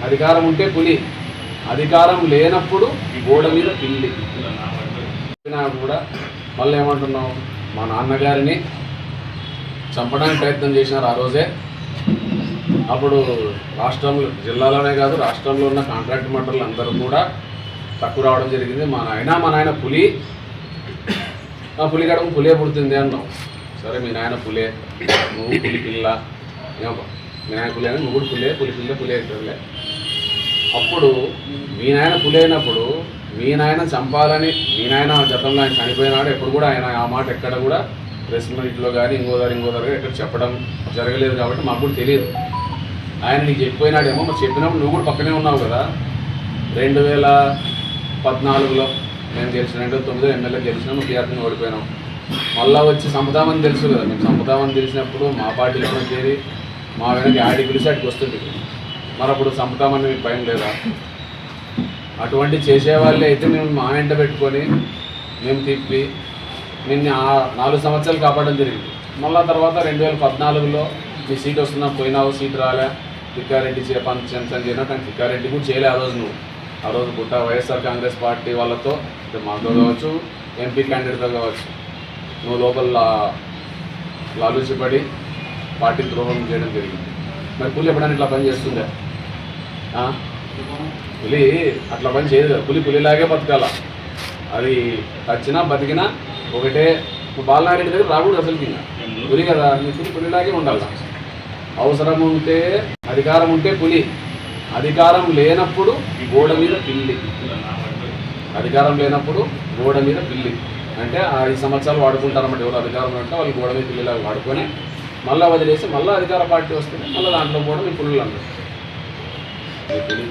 అధికారం ఉంటే పులి, అధికారం లేనప్పుడు గోడ మీద పిల్లి కూడా. మళ్ళీ ఏమంటున్నావు, మా నాన్నగారిని చంపడానికి ప్రయత్నం చేసినారు ఆ రోజే. అప్పుడు రాష్ట్రంలో, జిల్లాలోనే కాదు రాష్ట్రంలో ఉన్న కాంట్రాక్ట్ మంటలు అందరూ కూడా తక్కువ రావడం జరిగింది. మా నాయన పులి, ఆ పులి గడప పులే పుడుతుంది అన్నావు. సరే, మీ నాయన పులే, నువ్వు పులి పిల్ల, మీ నాయన పులి అని, నువ్వు కూడా పులే, పులి పిల్ల పులే అవుతుందిలే. అప్పుడు మీ నాయన పులి అయినప్పుడు మీ నాయన చంపాలని, మీ నాయన గతంలో ఆయన చనిపోయినాడు, ఎప్పుడు కూడా ఆయన ఆ మాట ఎక్కడ కూడా ప్రెస్ మీట్లో కానీ ఇంకోదారు ఎక్కడ చెప్పడం జరగలేదు. కాబట్టి మాకు కూడా తెలియదు. ఆయన నీకు చెప్పిపోయినాడేమో, మరి చెప్పినప్పుడు నువ్వు కూడా పక్కనే ఉన్నావు కదా. 2014లో మేము గెలిచిన, 2009 ఎమ్మెల్యే గెలిచినాము, టీఆర్పీని ఓడిపోయినాం. మళ్ళీ వచ్చి సంపుతామని తెలుసు కదా. మేము సంపుతామని తెలిసినప్పుడు మా పార్టీలో చేరి మా వెనక ఆడి పిలిచి అటుకు వస్తుంది. మరి అప్పుడు సంపుతామని మీకు భయం లేదా? అటువంటి చేసేవాళ్ళే అయితే మేము మా వెంట పెట్టుకొని మేము తిప్పి నిన్ను 4 సంవత్సరాలు కాపాడడం జరిగింది. మళ్ళీ తర్వాత 2014లో మీ సీట్ వస్తున్నా పోయినావు, సీట్ రాలే, తిక్కారెడ్డి పంచం చేయనా, కానీ తిక్కారెడ్డి కూడా చేయలే ఆ రోజు. నువ్వు ఆ రోజు పుట్ట వైఎస్ఆర్ కాంగ్రెస్ పార్టీ వాళ్ళతో, మాతో కావచ్చు, ఎంపీ క్యాండిడేట్తో కావచ్చు, నువ్వు లోపల లాలూచిపడి పార్టీ ద్రోహం చేయడం జరిగింది. మరి పులి ఎప్పుడైనా ఇట్లా పని చేస్తుందా? పులి అట్లా పని చేయదు కదా. పులిలాగే బతకాల. అది చచ్చినా బతికినా ఒకటే. బాలనారెడ్డి దగ్గర రాకూడదు అసలు. కింద పులి కదా, నీ పులిలాగే ఉండాలి. అవసరం ఉంటే, అధికారం ఉంటే పులి, అధికారం లేనప్పుడు గోడ మీద పిల్లి. అధికారం లేనప్పుడు గోడ మీద పిల్లి అంటే 5 సంవత్సరాలు వాడుకుంటారన్నమాట. ఎవరు అధికారం అంటే వాళ్ళు గోడ మీద పిల్లిలాగా వాడుకొని మళ్ళీ వదిలేసి మళ్ళీ అధికార పార్టీ వస్తుంది, మళ్ళీ దాంట్లో కూడా మీ పుల్లు అన్నారు.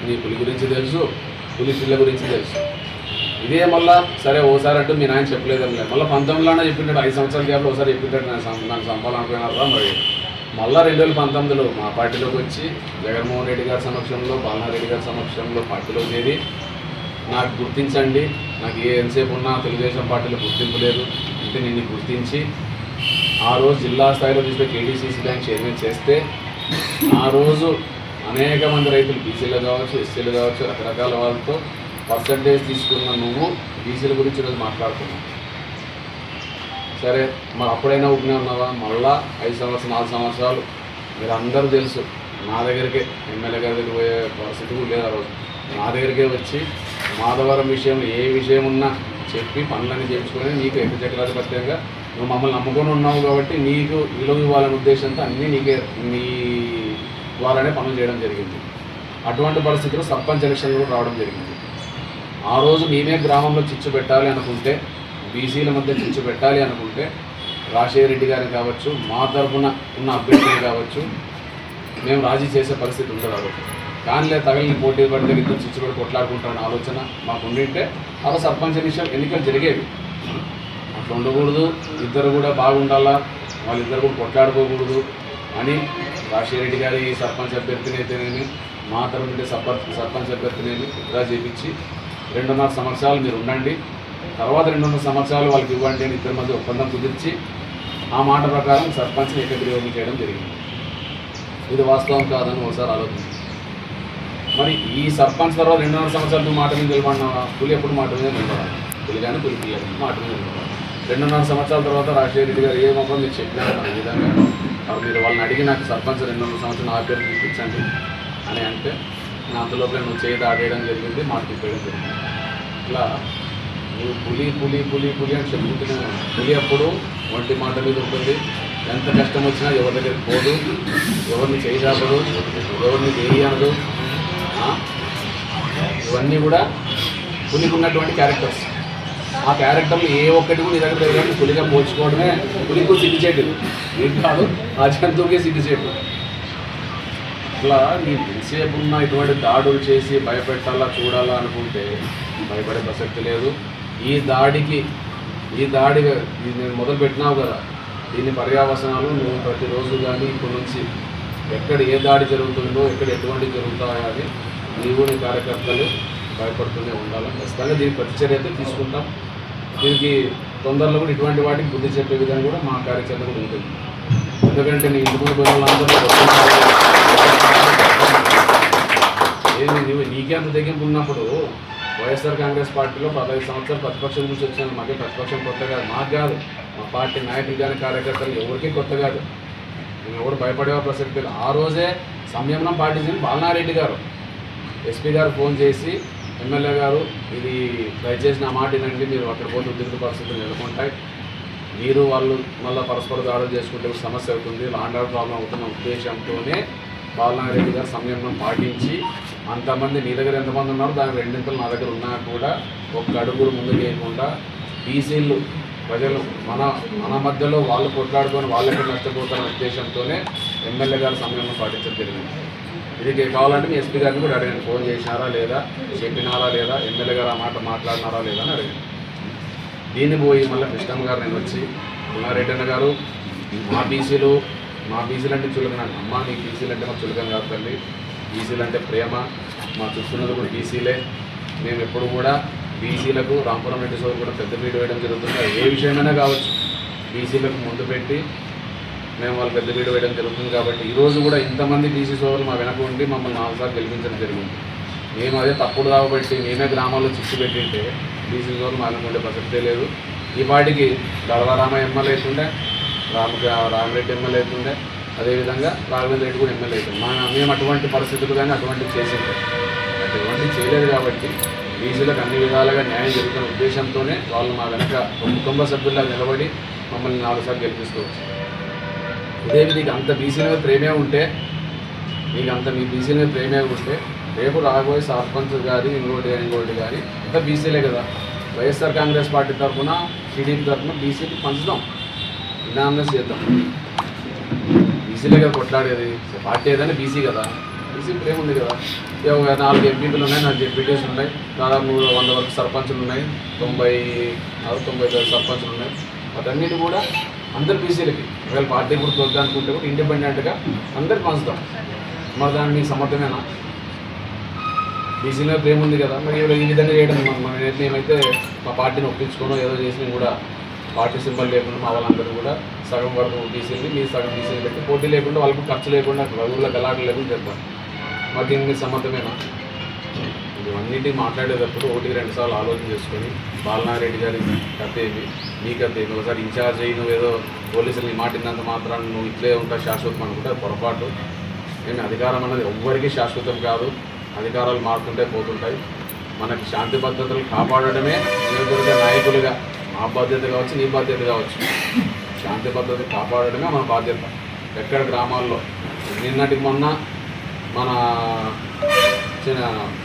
నీ పులి గురించి తెలుసు, పులి పిల్ల గురించి తెలుసు. ఇదే మళ్ళీ సరే ఓసారి అంటూ మీ నాయన చెప్పలేదని లేదు, మళ్ళీ 19లోనే చెప్పింటాడు. 5 సంవత్సరాల గ్యాప్లో ఒకసారి చెప్పింటాడు నాకు చంపాలనుకున్నారా. మరి మళ్ళీ 2019లో మా పార్టీలోకి వచ్చి జగన్మోహన్ రెడ్డి గారి సమక్షంలో, బాలనారెడ్డి గారి సమక్షంలో పార్టీలో చేరి నాకు గుర్తించండి, నాకు ఎంతసేపు ఉన్నా తెలుగుదేశం పార్టీలో గుర్తింపు లేదు అంటే నిన్ను గుర్తించి ఆ రోజు జిల్లా స్థాయిలో తీసుకుని కేడీసీసీ బ్యాంక్ చైర్మన్ చేస్తే ఆ రోజు అనేక మంది రైతులు, బీసీలు కావచ్చు, ఎస్సీలు కావచ్చు, రకరకాల వాళ్ళతో పర్సంటేజ్ తీసుకున్న నువ్వు బీసీల గురించి ఈరోజు మాట్లాడుతున్నావు. సరే, మరి అప్పుడైనా ఊపినే ఉన్నావా? మళ్ళా 4 సంవత్సరాలు మీరు అందరూ తెలుసు, నా దగ్గరికే ఎమ్మెల్యే గారి దగ్గర పోయే పరిస్థితి కూడా లేదు. ఆ రోజు నా దగ్గరికే వచ్చి మాధవరం విషయంలో ఏ విషయం ఉన్నా చెప్పి పనులన్నీ చేయించుకొని నీకు ఏకచక్రాధిపత్యంగా నువ్వు మమ్మల్ని నమ్ముకొని ఉన్నావు కాబట్టి నీకు విలువ ఇవ్వాలనే ఉద్దేశంతో అన్నీ నీ ద్వారానే పనులు చేయడం జరిగింది. అటువంటి పరిస్థితుల్లో సర్పంచ్ ఎలక్షన్లు కూడా రావడం జరిగింది. ఆ రోజు మేమే గ్రామంలో చిచ్చు పెట్టాలి అనుకుంటే, బీసీల మధ్య చిచ్చు పెట్టాలి అనుకుంటే రాజశేఖర రెడ్డి గారిని కావచ్చు, మా తరఫున ఉన్న అభ్యర్థులు కావచ్చు, మేము రాజీ చేసే పరిస్థితి ఉంటుంది ఆ రోజు. కానీ తగిలిన పోటీ పడితే ఇద్దరు చిచ్చు పడి కొట్లాడుకుంటారని ఆలోచన మాకు ఉండింటే ఆ రోజు సర్పంచ్ ఎన్నికలు జరిగేవి. అట్లా ఉండకూడదు, ఇద్దరు కూడా బాగుండాలా, వాళ్ళిద్దరు కూడా కొట్లాడుకోకూడదు అని రాజశేఖర రెడ్డి గారి సర్పంచ్ అభ్యర్థిని అయితేనేమి, మా తరఫున సర్పంచ్ అభ్యర్థినేమి విత్డ్రా చేయించి 2.5 సంవత్సరాలు మీరు ఉండండి, తర్వాత 2.5 సంవత్సరాలు వాళ్ళకి ఇవ్వండి అని ఇద్దరి మధ్య ఒప్పందం కుదిర్చి ఆ మాట ప్రకారం సర్పంచ్ని ఏకగ్రీవం చేయడం జరిగింది. ఇది వాస్తవం కాదని ఒకసారి ఆలోచించి, మరి ఈ సర్పంచ్ తర్వాత 2.5 సంవత్సరాలు నువ్వు మాట మీద నిలబడినావా? పులి ఎప్పుడు మాట మీద నిలబడాలి, పులి కానీ పులి పిల్ల మాట మీద నిలబడాలి. 2.5 సంవత్సరాల తర్వాత రాజశేఖర రెడ్డి గారు ఏ మొక్కలు మీరు చెప్పినారు ఈ విధంగా, మరి మీరు వాళ్ళని అడిగి నాకు సర్పంచ్ 2.5 సంవత్సరాలు ఆ పేరు చూపించండి అని అంటే నా అంతలోపే నువ్వు చేయి దాడేయడం జరిగింది, మాట తిప్పేయడం జరిగింది. ఇట్లా నువ్వు పులి పులి పులి పులి అని చెప్పుకుంటున్నావు. పులి అప్పుడు ఒంటి మాట మీద ఉంటుంది, ఎంత కష్టం వచ్చినా ఎవరి దగ్గరికి పోదు, ఎవరిని చేయజాపదు, ఎవరిని చేయి అనదు. ఇవన్నీ కూడా పులికి ఉన్నటువంటి క్యారెక్టర్స్. ఆ క్యారెక్టర్లు ఏ ఒక్కటి కూడా నీ దగ్గర దగ్గర పులిగా పోల్చుకోవడమే పులికి సిగ్గుచేటు. ఏం కాదు, ఆ జంతువుకే సిగ్గుచేటు. ఇట్లా నీ ఎంతసేపు ఉన్న ఇటువంటి దాడులు చేసి భయపెట్టాలా చూడాలా అనుకుంటే భయపడే ప్రసక్తి లేదు. ఈ దాడి నేను మొదలు పెట్టినావు కదా, దీని పర్యావసనాలు నువ్వు ప్రతిరోజు కానీ ఇప్పటి నుంచి ఎక్కడ ఏ దాడి జరుగుతుందో, ఎక్కడ ఎటువంటి జరుగుతాయో అని నీవు నీ కార్యకర్తలు భయపడుతూనే ఉండాలి. ఖచ్చితంగా దీనికి ప్రతిచర్య అయితే తీసుకుంటాం. దీనికి తొందరలో కూడా ఇటువంటి వాటికి బుద్ధి చెప్పే విధంగా కూడా మా కార్యాచరణ కూడా ఉంటుంది. ఎందుకంటే నీ ఇంటి ముందు పిల్లలందరూ నీకే అంత తెగింపు ఉన్నప్పుడు వైఎస్ఆర్ కాంగ్రెస్ పార్టీలో 15 సంవత్సరాలు ప్రతిపక్షం నుంచి వచ్చిన మాకే ప్రతిపక్షం కొత్త కాదు, మాకు కాదు, మా పార్టీ నాయకులు కానీ కార్యకర్తలు ఎవరికి కొత్త కాదు. మేము ఎవరు భయపడే ప్రసక్తి లేదు. ఆ రోజే సంయమనం పాటించింది బాలనారెడ్డి గారు. ఎస్పీ గారు ఫోన్ చేసి ఎమ్మెల్యే గారు ఇది దయచేసి నా మాట వినండి, మీరు అక్కడ పోతే ఉద్రిక్త పరిస్థితులు నెలకొంటాయి, మీరు వాళ్ళు మళ్ళీ పరస్పర దాడులు చేసుకుంటే సమస్య అవుతుంది, లాండ్ ఆర్డర్ ప్రాబ్లం అవుతున్న ఉద్దేశంతోనే బాలనారెడ్డి గారు సంయమనం పాటించి అంతమంది నీ దగ్గర ఎంతమంది ఉన్నారు దాని రెండింతలు నా దగ్గర ఉన్నా కూడా ఒక్క అడుగులు ముందుకు వేయకుండా బీసీలు ప్రజలు మన మధ్యలో వాళ్ళు కొట్లాడుకొని వాళ్ళకి నష్టపోతారన్న ఉద్దేశంతోనే ఎమ్మెల్యే గారు సంయమనం పాటించడం జరిగింది. ఇది కావాలంటే మీ ఎస్పీ గారిని కూడా అడిగాను, ఫోన్ చేసినారా లేదా, చెప్పినారా లేదా, ఎమ్మెల్యే గారు ఆ మాట మాట్లాడినారా లేదా అని అడిగాను. దీన్ని పోయి మళ్ళీ కృష్ణమ్మ గారు నేను వచ్చి రెడ్డి అన్న గారు మా బీసీలు అంటే చులకన, అమ్మ మీ బీసీలు అంటే మా చులకన కాదు తల్లి, బీసీలు అంటే ప్రేమ, మా చూస్తున్నది కూడా బీసీలే, మేము ఎప్పుడు కూడా బీసీలకు రాంపురం రెడ్డి సోదరు కూడా పెద్దపీట వేయడం జరుగుతుంది, ఏ విషయమైనా కావచ్చు బీసీలకు ముందు పెట్టి మేము వాళ్ళు పెద్దపీట వేయడం జరుగుతుంది. కాబట్టి ఈరోజు కూడా ఇంతమంది బీసీ సోదరులు మా వెనక ఉండి మమ్మల్ని 4 సార్లు గెలిపించడం జరిగింది. మేము అదే తప్పుడు రాబట్టి మేమే గ్రామాల్లో చిచ్చు పెట్టింటే బీసీ సోదరులు మా వెనక ఉండే ప్రసక్తే లేదు. ఈ పాటికి గడవరామ ఎమ్మెల్యే అవుతుండే, రామిరెడ్డి ఎమ్మెల్యే అవుతుండే, అదేవిధంగా రాఘవేంద్ర రెడ్డి కూడా ఎమ్మెల్యే అవుతుంది. మేము అటువంటి పరిస్థితులు కానీ అటువంటివి చేసిండే, అటువంటివి చేయలేదు. కాబట్టి బీసీలకు అన్ని విధాలుగా న్యాయం జరుగుతున్న ఉద్దేశంతోనే వాళ్ళు మా వెనక కుటుంబ సభ్యుల్లా నిలబడి మమ్మల్ని 4 సార్లు గెలిపిస్తూ ఇదే నీకు అంత బీసీల మీద ప్రేమే ఉంటే మీ బీసీల మీద ప్రేమే ఉంటే రేపు రాబోయే సర్పంచ్ కానీ ఇంకోటి కానీ అంత బీసీలే కదా. వైఎస్ఆర్ కాంగ్రెస్ పార్టీ తరఫున టీడీపీ తరఫున బీసీకి పంచుదాం, ఇనామినస్ చేద్దాం. బీసీలే కదా కొట్లాడేది, పార్టీ ఏదైనా బీసీ కదా, బీసీ ప్రేమ ఉంది కదా. 4 ఎంపీలు ఉన్నాయి, 4 జెడ్పీటీస్ ఉన్నాయి, దాదాపు 100 వరకు సర్పంచులు ఉన్నాయి, 90 సర్పంచులు ఉన్నాయి. వాటన్నిటి కూడా అందరు బీసీలకి ఒకవేళ పార్టీ కూడా తోద్దానుకుంటే కూడా ఇండిపెండెంట్గా అందరికి పంచుతాం. మరి దాన్ని మీకు సమర్థమేనా? బీసీలో ప్రేమ ఉంది కదా, మరి ఈ విధంగా చేయడం మేమైతే మా పార్టీని ఒప్పించుకోనో ఏదో చేసి కూడా పార్టీ సింబల్ లేకుండా మా వాళ్ళందరూ కూడా సగం వరకు బీసీని మీ సగం బీసీని పెట్టి పోటీ లేకుండా వాళ్ళకు ఖర్చు లేకుండా ఊళ్ళో గలాటలు లేకుండా చేద్దాం. మరి దీనికి సమర్థమేనా? ఇవన్నిటి మాట్లాడేటప్పుడు 1-2 సార్లు ఆలోచన చేసుకొని బాలనారెడ్డి గారి కథ ఏమి, నీ కథ ఏమి, ఒకసారి ఇన్ఛార్జ్ అయ్యి నువ్వేదో పోలీసులు మాటినంత మాత్రాన్ని నువ్వు ఇట్లే ఉంటావు శాశ్వతం అనుకుంటే పొరపాటు. నేను అధికారం అన్నది ఎవ్వరికీ శాశ్వతం కాదు, అధికారాలు మారుతుంటే పోతుంటాయి. మనకి శాంతి భద్రతలు కాపాడడమే నియోజకవర్గ నాయకులుగా మా బాధ్యత కావచ్చు, నీ బాధ్యత కావచ్చు. శాంతి భద్రతలు కాపాడడమే మన బాధ్యత. ఎక్కడ గ్రామాల్లో నిన్నటికి మొన్న మన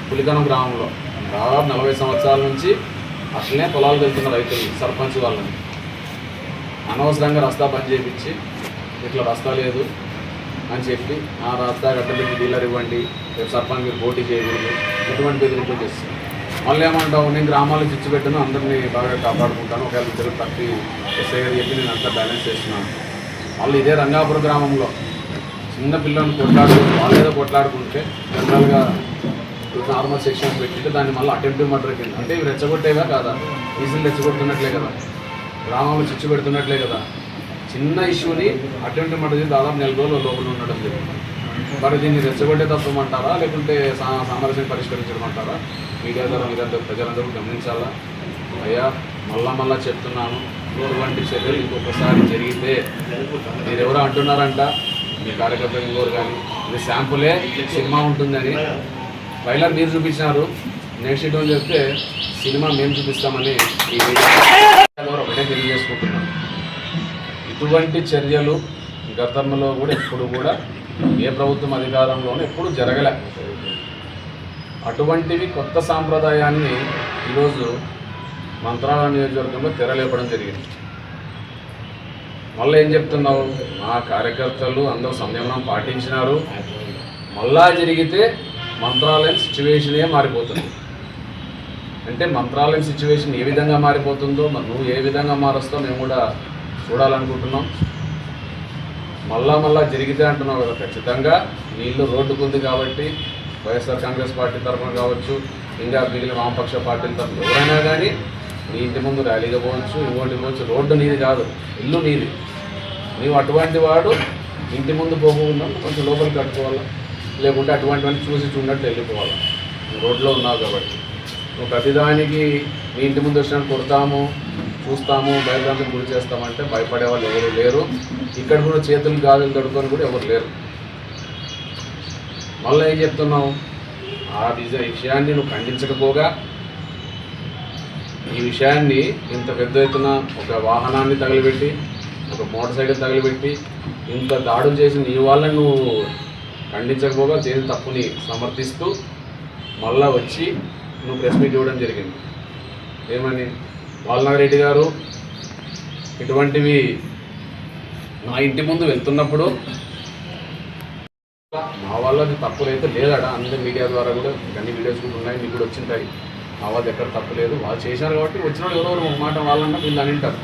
పులికనం గ్రామంలో దాదాపు 40 సంవత్సరాల నుంచి అట్లనే పొలాలు వెళ్తున్న రైతులు సర్పంచ్ వాళ్ళని అనవసరంగా రస్తా బంద్ చేయించి ఇట్లా రస్తా లేదు అని చెప్పి ఆ రస్తా గట్టబెట్టి డీలర్ ఇవ్వండి, రేపు సర్పంచ్ మీరు పోటీ చేయకూడదు, ఇటువంటి బెదిరింపులు చేస్తుంది. మళ్ళీ ఏమంటావు, నేను గ్రామాల్లో చిచ్చు పెట్టాను, అందరినీ బాగా కాపాడుకుంటాను, ఒకవేళ ఇద్దరు తప్పి ఎస్ఐ గారు చెప్పి నేను అంతా బ్యాలెన్స్ చేస్తున్నాను. మళ్ళీ ఇదే రంగాపురం గ్రామంలో చిన్న పిల్లల్ని వాళ్ళేదో కొట్లాడుకుంటే జనరల్గా నార్మల్ సెక్షన్ పెట్టింటే దాన్ని మళ్ళీ అటెంప్టివ్ మర్డర్ కింద, అంటే ఇవి రెచ్చగొట్టేవా కాదా, ఈజీలు రెచ్చగొడుతున్నట్లే కదా, గ్రామంలో చిచ్చు పెడుతున్నట్లే కదా. చిన్న ఇష్యూని అటెంప్టివ్ మర్డర్ చేసి దాదాపు 4 రోజులు లోపల ఉండడం జరిగింది. మరి దీన్ని రెచ్చగొట్టే తత్వం అంటారా, లేకుంటే సామరస్యం పరిష్కరించడం అంటారా? మీడియా ద్వారా మీరందరూ ప్రజలందరూ గమనించాలా. అయ్యా మళ్ళా చెప్తున్నాను, ఇటువంటి చర్యలు ఇంకొకసారి జరిగితే మీరెవరో అంటున్నారంట మీ కార్యకర్తలు ఇంకోరు కానీ ఇది శాంపులే సినిమా ఉంటుందని ట్రైలర్ మీరు చూపించినారు, నెక్స్ట్ ఇటు చెప్తే సినిమా మేము చూపిస్తామని ఈ మీడియా ఒకటే తెలియజేసుకుంటున్నాను. ఇటువంటి చర్యలు గతంలో కూడా ఎప్పుడు కూడా ఏ ప్రభుత్వం అధికారంలోనూ ఎప్పుడు జరగలే. అటువంటివి కొత్త సాంప్రదాయాన్ని ఈరోజు మంత్రాలయ నియోజకవర్గంలో తెరలేపడం జరిగింది. మళ్ళీ ఏం చెప్తున్నావు, మా కార్యకర్తలు అందరూ సంయమనం పాటించినారు, మళ్ళా జరిగితే మంత్రాలయం సిచ్యువేషనే మారిపోతుంది. అంటే మంత్రాలయం సిచ్యువేషన్ ఏ విధంగా మారిపోతుందో మరి నువ్వు ఏ విధంగా మారుస్తావు మేము కూడా చూడాలనుకుంటున్నాం. మళ్ళా జరిగితే అంటున్నావు కదా, ఖచ్చితంగా నీళ్ళు రోడ్డుకుంది కాబట్టి వైఎస్ఆర్ కాంగ్రెస్ పార్టీ తరఫున కావచ్చు, ఇంకా మిగిలిన వామపక్ష పార్టీల తరఫున ఎవరైనా కానీ నీ ఇంటి ముందు ర్యాలీగా పోవచ్చు, ఇంకోటి పోవచ్చు, రోడ్డు నీది కాదు, ఇల్లు నీది. నీవు అటువంటి వాడు ఇంటి ముందు పోకుండా కొంచెం లోపలికి కట్టుకోవాలా. లేకుంటే అటువంటివన్నీ చూసి చూడట్టు వెళ్ళిపోవాలి. రోడ్లో ఉన్నావు కాబట్టి నువ్వు ప్రతిదానికి మీ ఇంటి ముందు వచ్చినట్టు కొడతాము, చూస్తాము, భయభ్రాంతికి గురి చేస్తామంటే భయపడే వాళ్ళు ఎవరు లేరు. ఇక్కడ కూడా చేతులు గాజులు తడుకొని కూడా ఎవరు లేరు. మళ్ళీ ఏం చెప్తున్నావు, ఆ విషయాన్ని నువ్వు ఖండించకపోగా ఈ విషయాన్ని ఇంత పెద్ద ఎత్తున ఒక వాహనాన్ని తగిలిపెట్టి, ఒక మోటార్ సైకిల్ తగిలిపెట్టి ఇంత దాడులు చేసి నీ వాళ్ళని నువ్వు ఖండించకపోగా చేసిన తప్పుని సమర్థిస్తూ మళ్ళా వచ్చి నువ్వు ప్రెస్ మీట్ ఇవ్వడం జరిగింది. ఏమని, బాలనాగిరెడ్డి గారు ఇటువంటివి నా ఇంటి ముందు వెళ్తున్నప్పుడు మా వాళ్ళది తప్పులైతే లేదట, అందరి మీడియా ద్వారా కూడా అన్ని వీడియోస్ కూడా ఉన్నాయి, మీకు కూడా వచ్చింటాయి. మా వాళ్ళది ఎక్కడ తప్పు లేదు, వాళ్ళు చేశారు కాబట్టి వచ్చిన ఎవరెవరు ఒక మాట వాళ్ళన్నా వీళ్ళు అని అంటారు.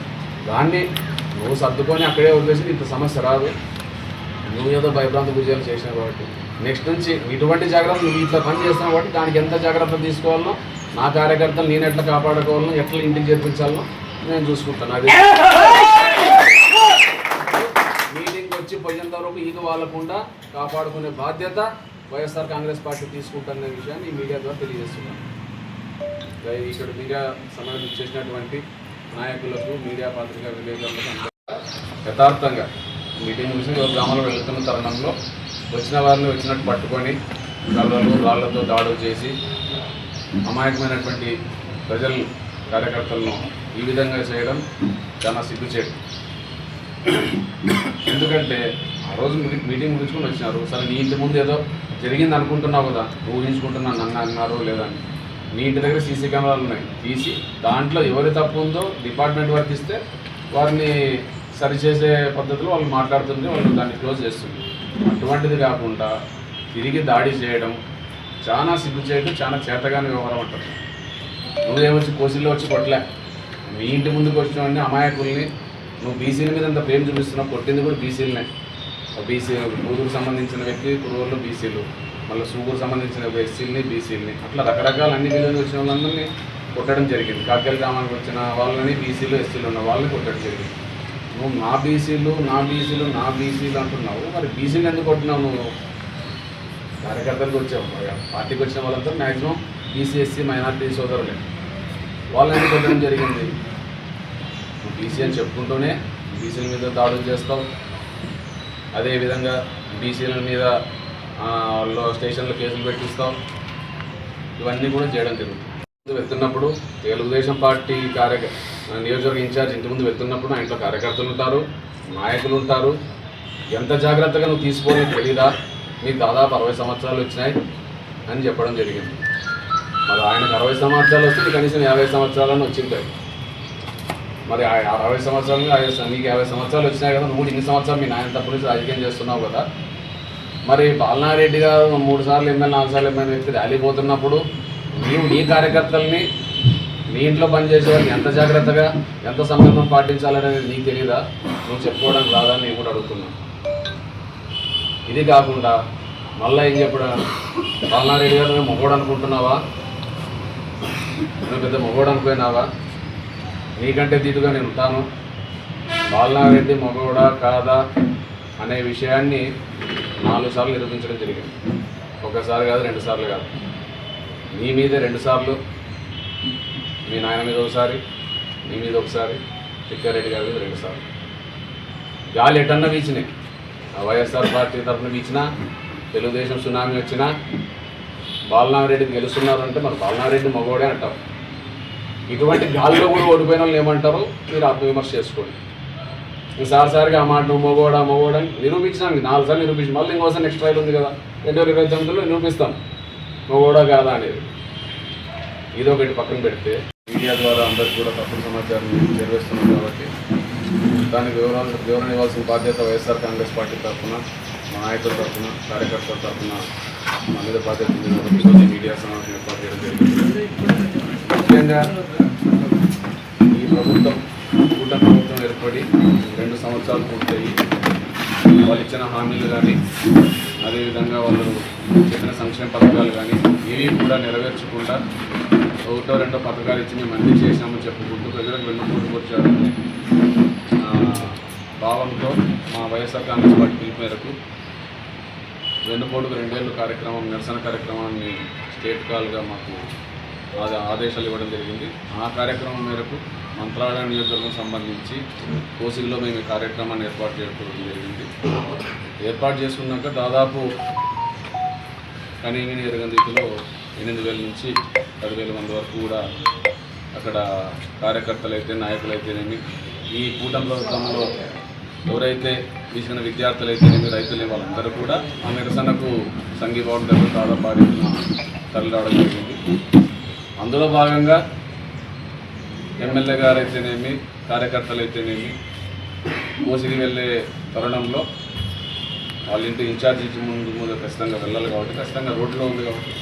దాన్ని నువ్వు సర్దుకొని అక్కడే వదిలేసి ఇంత సమస్య రాదు. నువ్వు ఏదో భయభ్రాంతి గుజాలు చేసినావు కాబట్టి నెక్స్ట్ నుంచి ఇటువంటి జాగ్రత్తలు నువ్వు ఇట్లా పని చేస్తున్నావు కాబట్టి దానికి ఎంత జాగ్రత్త తీసుకోవాలో, నా కార్యకర్తలు నేను ఎట్లా కాపాడుకోవాలో, ఎట్లా ఇంటికి చేర్పించాలో నేను చూసుకుంటాను. అది మీటింగ్కి వచ్చి పోయేంత వరకు ఇది వాళ్ళకుండా కాపాడుకునే బాధ్యత వైఎస్ఆర్ కాంగ్రెస్ పార్టీ తీసుకుంటున్న విషయాన్ని ఈ మీడియా ద్వారా తెలియజేస్తున్నాను. ఇక్కడ మీడియా సమావేశం చేసినటువంటి నాయకులకు, మీడియా పత్రికా విలేకరులకు యథార్థంగా మీటింగ్ చూసి గ్రామంలో వెళ్తున్న తరుణంలో వచ్చిన వారిని వచ్చినట్టు పట్టుకొని కళ్ళలు రాళ్లతో దాడులు చేసి అమాయకమైనటువంటి ప్రజలు కార్యకర్తలను ఈ విధంగా చేయడం చాలా సిగ్గుచేటు. ఎందుకంటే ఆ రోజు మీటింగ్ ముగించుకొని వచ్చినారు. సరే నీ ఇంటి ముందు ఏదో జరిగింది అనుకుంటున్నావు కదా, ఊహించుకుంటున్నాను నన్ను అన్నారు లేదని. నీ ఇంటి దగ్గర సీసీ కెమెరాలు ఉన్నాయి, తీసి దాంట్లో ఎవరి తప్పు ఉందో డిపార్ట్మెంట్ వారికి ఇస్తే వారిని సరిచేసే పద్ధతిలో వాళ్ళు మాట్లాడుతుంటే వాళ్ళు దాన్ని క్లోజ్ చేస్తుంది. అటువంటిది కాకుండా తిరిగి దాడి చేయడం చాలా సిగ్గు చేయడం, చాలా చేతగాని వ్యవహారం అంటారు. నువ్వేమొచ్చి కోసిల్లో వచ్చి కొట్టలే, మీ ఇంటి ముందుకు వచ్చిన అమాయకుల్ని నువ్వు బీసీల మీద అంత ప్రేమ చూపిస్తున్నావు. కొట్టింది కూడా బీసీలనే. బీసీ కూతురుకు సంబంధించిన వ్యక్తి కురువుల్లో బీసీలు, మళ్ళీ సూగురు సంబంధించిన ఎస్సీలని, బీసీలని, అట్లా రకరకాల అన్ని జిల్లాలకు వచ్చిన వాళ్ళందరినీ కొట్టడం జరిగింది. కాకేల గ్రామానికి వచ్చిన వాళ్ళని బీసీలు, ఎస్సీలు ఉన్న వాళ్ళని కొట్టడం జరిగింది. నువ్వు నా బీసీలు అంటున్నావు, మరి బీసీలు ఎందుకు కొట్టినావు? నువ్వు కార్యకర్తలకు వచ్చావు, పార్టీకి వచ్చిన వాళ్ళంతా మ్యాక్సిమం బీసీ, ఎస్సీ, మైనార్టీ సోదరులే, వాళ్ళని కొట్టడం జరిగింది. నువ్వు బీసీ అని చెప్పుకుంటూనే బీసీల మీద దాడులు చేస్తావు. అదేవిధంగా బీసీల మీద స్టేషన్లో కేసులు పెట్టిస్తావు. ఇవన్నీ కూడా చేయడం జరుగుతుంది. వెళ్తున్నప్పుడు తెలుగుదేశం పార్టీ నియోజకవర్గ ఇన్ఛార్జ్ ఇంటి ముందు వెళ్తున్నప్పుడు నా ఇంట్లో కార్యకర్తలు ఉంటారు, నాయకులు ఉంటారు. ఎంత జాగ్రత్తగా నువ్వు తీసుకోని తెలీదా? మీకు దాదాపు 60 సంవత్సరాలు వచ్చినాయి అని చెప్పడం జరిగింది. మరి ఆయనకు 60 సంవత్సరాలు వస్తే కనీసం 50 సంవత్సరాలని వచ్చింటాయి. మరి 60 సంవత్సరాలు నీకు 50 సంవత్సరాలు వచ్చినాయి కదా, నువ్వు ఇన్ని సంవత్సరాలు మీ నాయన తప్పు నుంచి రాజకీయం చేస్తున్నావు కదా. మరి బాలనాగిరెడ్డి గారు 3 సార్లు ఎమ్మెల్యే, 4 సార్లు ఎమ్మెల్యే వ్యక్తి ర్యాలీ పోతున్నప్పుడు నీవు నీ కార్యకర్తల్ని, నీ ఇంట్లో పనిచేసే వాళ్ళని ఎంత జాగ్రత్తగా, ఎంత సంయమనం పాటించాలనేది నీకు తెలియదా? నువ్వు చెప్పుకోవడానికి రాదని నేను కూడా అడుగుతున్నాను. ఇది కాకుండా మళ్ళీ ఏం చెప్పడం, బాలనాగిరెడ్డి గారు నువ్వు మొగోడు అనుకుంటున్నావా? నువ్వు పెద్ద మొగోడు అనుకున్నావా? నీకంటే దీటుగా నేను ఉంటాను. బాలనాగిరెడ్డి మొగోడా కాదా అనే విషయాన్ని 4 సార్లు నిరూపించడం జరిగింది. ఒకసారి కాదు, 2 సార్లు కాదు. నీ మీద 2 సార్లు, మీ నాయన మీద ఒకసారి, నీ మీద ఒకసారి, తిక్కారెడ్డి గారి మీద 2 సార్లు. గాలి ఎటన్నా వీచినాయి. వైఎస్ఆర్ పార్టీ తరఫున వీచినా, తెలుగుదేశం సునామీ వచ్చినా బాలనాగిరెడ్డి గెలుస్తున్నారు అంటే మరి బాలనాగిరెడ్డి మగోడే అంటారు. ఇటువంటి గాలిలో కూడా ఓడిపోయిన వాళ్ళు ఏమంటారో మీరు ఆత్మవిమర్శ చేసుకోండి. ఈసారిసారిగా ఆ మాట నువ్వు మగోడని నిరూపించినా, 4 సార్లు నిరూపించి మళ్ళీ ఇంకోసారి నెక్స్ట్ ట్రైల్ ఉంది కదా, 2029లో నిరూపిస్తాం నిరూపిస్తాం కూడా అనేది. ఇదొకటి పక్కన పెడితే మీడియా ద్వారా అందరికీ కూడా తప్పుడు సమాచారం చేరవేస్తున్నాం కాబట్టి దానికి వివరణ ఇవ్వాల్సిన బాధ్యత వైఎస్ఆర్ కాంగ్రెస్ పార్టీ తరఫున, మా నాయకుల తరఫున, కార్యకర్తల తరఫున మా మీద బాధ్యత ఉంది కాబట్టి ఈరోజు మీడియా సమావేశం ఏర్పాటు చేయడం జరిగింది. ముఖ్యంగా ఈ ప్రభుత్వం, కూటమి ప్రభుత్వం ఏర్పడి 2 సంవత్సరాలు పూర్తయి వాళ్ళు ఇచ్చిన హామీలు కానీ, అదేవిధంగా వాళ్ళు చెప్పిన సంక్షేమ పథకాలు కానీ ఏవి కూడా నెరవేర్చకుండా 1-2 పథకాలు ఇచ్చి మేము అన్నీ చేసినామని చెప్పుకుంటూ ప్రజలకు వెన్నుపోటు వచ్చారని భావంతో మా వైఎస్ఆర్ కాంగ్రెస్ పార్టీ పిలుపు మేరకు వెన్నుపోటుకు 2000 కార్యక్రమం నిరసన కార్యక్రమాన్ని స్టేట్ కాల్గా మాకు ఆదేశాలు ఇవ్వడం జరిగింది. ఆ కార్యక్రమం మేరకు మంత్రాలయ నియోజకవర్గం సంబంధించి కోసిల్లో మేము ఈ కార్యక్రమాన్ని ఏర్పాటు చేసుకోవడం జరిగింది. ఏర్పాటు చేసుకున్నాక దాదాపు కనీవిని ఎరగని రీతిలో 8000 నుంచి 10,000 మంది వరకు కూడా అక్కడ కార్యకర్తలైతే నాయకులైతేనేమి ఈ కూటమి ప్రభుత్వంలో ఎవరైతే తీసిన విద్యార్థులైతేనేమి రైతులే వాళ్ళందరూ కూడా ఆ నిరసనకు సంఘీభావం దాదాపు తరలిరావడం జరిగింది. అందులో భాగంగా ఎమ్మెల్యే గారు అయితేనేమి కార్యకర్తలు అయితేనేమి కోసికి వెళ్ళే తరుణంలో వాళ్ళ ఇంటి ఇన్ఛార్జ్ ఇచ్చి ముందు ఖచ్చితంగా వెళ్ళాలి కాబట్టి ఖచ్చితంగా రోడ్లో ఉంది కాబట్టి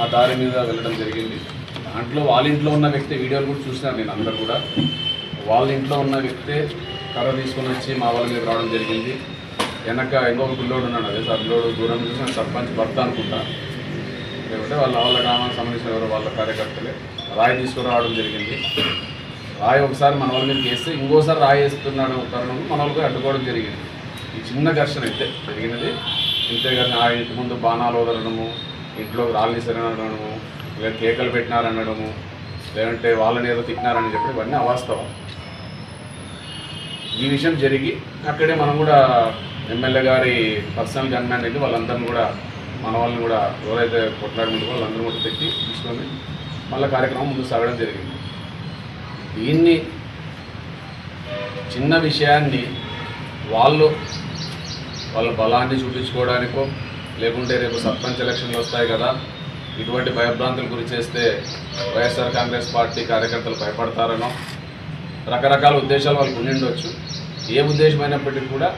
ఆ దారి మీద వెళ్ళడం జరిగింది. దాంట్లో వాళ్ళ ఇంట్లో ఉన్న వ్యక్తి వీడియోలు కూడా చూసినాను నేను. అందరూ కూడా వాళ్ళ ఇంట్లో ఉన్న వ్యక్తే కర్ర తీసుకొని వచ్చి మా వాళ్ళ మీద రావడం జరిగింది. వెనక ఇంకొక పిల్లోడు ఉన్నాడు, అదే పిల్లోడు దూరం చూసిన సర్పంచ్ భర్త అనుకుంటా, లేకపోతే వాళ్ళ గ్రామానికి సంబంధించిన ఎవరు వాళ్ళ కార్యకర్తలే రాయి తీసుకురావడం జరిగింది. రాయి ఒకసారి మన వాళ్ళ మీద వేస్తే ఇంకోసారి రాయి వేస్తున్నాడు తరుణం మన వాళ్ళకి అడ్డుకోవడం జరిగింది. ఈ చిన్న ఘర్షణ అయితే జరిగినది. ఇంతేగాని ఆ ఇంటి ముందు బాణాలు వదలడము, ఇంట్లో రాళ్ళు విసిరనడము, లేదా కేకలు పెట్టినారనడము, లేదంటే వాళ్ళని ఏదో తిట్టినారని చెప్పి ఇవన్నీ అవాస్తవం. ఈ విషయం జరిగి అక్కడే మనం కూడా ఎమ్మెల్యే గారి పర్సనల్ గన్మ్యాన్ అయితే వాళ్ళందరినీ కూడా మన వాళ్ళని కూడా ఎవరైతే కొట్లాడుకుంటారో వాళ్ళందరూ కూడా తీసుకొని మళ్ళీ కార్యక్రమం ముందుకు సాగడం జరిగింది. దీన్ని చిన్న విషయాన్ని వాళ్ళ బలాన్ని చూపించుకోవడానికో లేకుంటే రేపు సర్పంచ్ ఎలక్షన్లు వస్తాయి కదా ఇటువంటి భయభ్రాంతులు గురి చేస్తే వైఎస్ఆర్ కాంగ్రెస్ పార్టీ కార్యకర్తలు భయపడతారనో రకరకాల ఉద్దేశాలు వాళ్ళకు ఉండిండొచ్చు. ఏ ఉద్దేశమైనప్పటికీ కూడా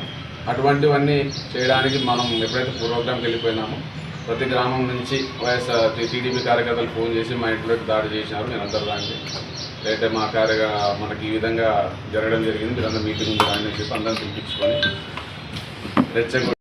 అటువంటివన్నీ చేయడానికి మనం ఎప్పుడైతే ప్రోగ్రాంకి వెళ్ళిపోయినామో ప్రతి గ్రామం నుంచి వైఎస్ఆర్ టీడీపీ కార్యకర్తలు ఫోన్ చేసి మా ఇంట్లోకి దాడి చేసినారు, నేను అందరు దానికి అయితే మనకి ఈ విధంగా జరగడం జరిగింది, మీరందరూ మీటింగ్ రాని చెప్పి అందరిని పిలిపించుకొని రెచ్చగొట్టి